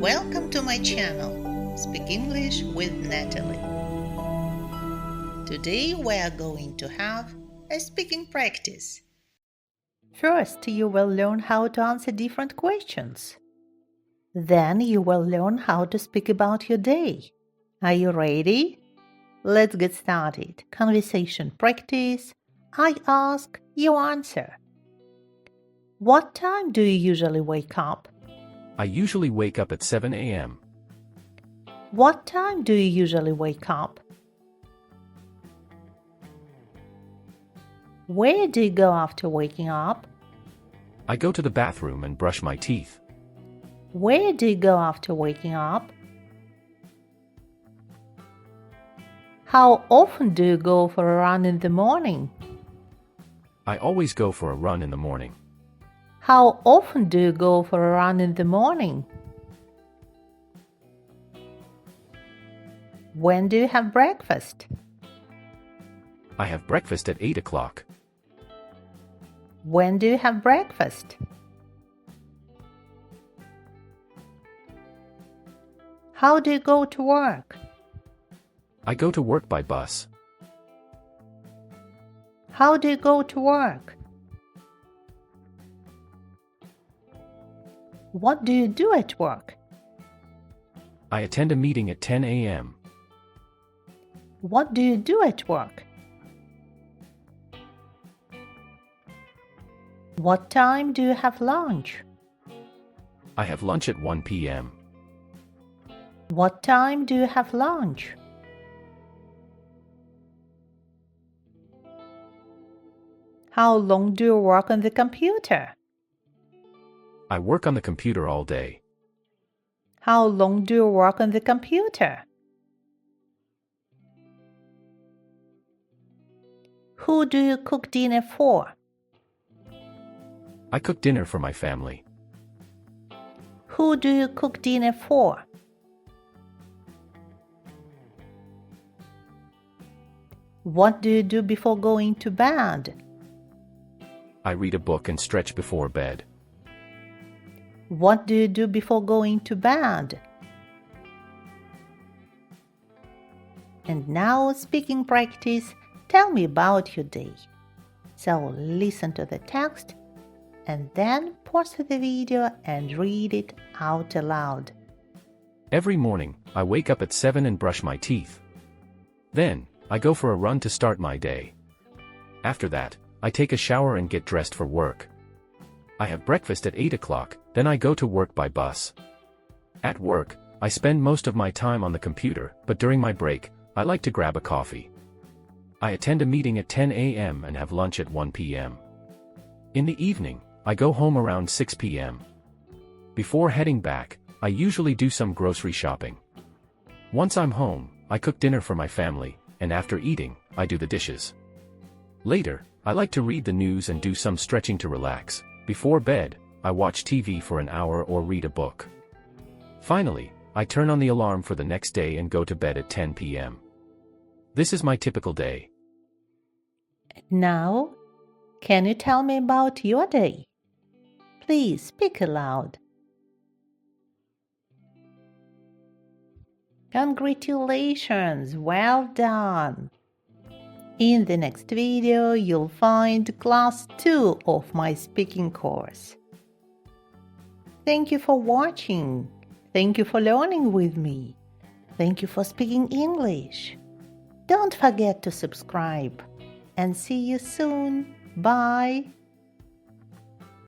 Welcome to my channel, Speak English with Natalie. Today we are going to have a speaking practice. First, you will learn how to answer different questions. Then you will learn how to speak about your day. Are you ready? Let's get started. Conversation practice. I ask, you answer. What time do you usually wake up? I usually wake up at 7 a.m. What time do you usually wake up? Where do you go after waking up? I go to the bathroom and brush my teeth. Where do you go after waking up? How often do you go for a run in the morning? I always go for a run in the morning. How often do you go for a run in the morning? When do you have breakfast? I have breakfast at 8 o'clock. When do you have breakfast? How do you go to work? I go to work by bus. How do you go to work? What do you do at work? I attend a meeting at 10 a.m. What do you do at work? What time do you have lunch? I have lunch at 1 p.m. What time do you have lunch? How long do you work on the computer? I work on the computer all day. How long do you work on the computer? Who do you cook dinner for? I cook dinner for my family. Who do you cook dinner for? What do you do before going to bed? I read a book and stretch before bed. What do you do before going to bed? And now, speaking practice, tell me about your day. So listen to the text and then pause the video and read it out aloud. Every morning, I wake up at 7 and brush my teeth. Then, I go for a run to start my day. After that, I take a shower and get dressed for work. I have breakfast at 8 o'clock, then I go to work by bus. At work, I spend most of my time on the computer, but during my break, I like to grab a coffee. I attend a meeting at 10 a.m. and have lunch at 1 p.m. In the evening, I go home around 6 p.m. Before heading back, I usually do some grocery shopping. Once I'm home, I cook dinner for my family, and after eating, I do the dishes. Later, I like to read the news and do some stretching to relax. Before bed, I watch TV for an hour or read a book. Finally, I turn on the alarm for the next day and go to bed at 10 p.m. This is my typical day. Now, can you tell me about your day? Please speak aloud. Congratulations, well done! In the next video, you'll find class 2 of my speaking course. Thank you for watching. Thank you for learning with me. Thank you for speaking English. Don't forget to subscribe. And see you soon. Bye.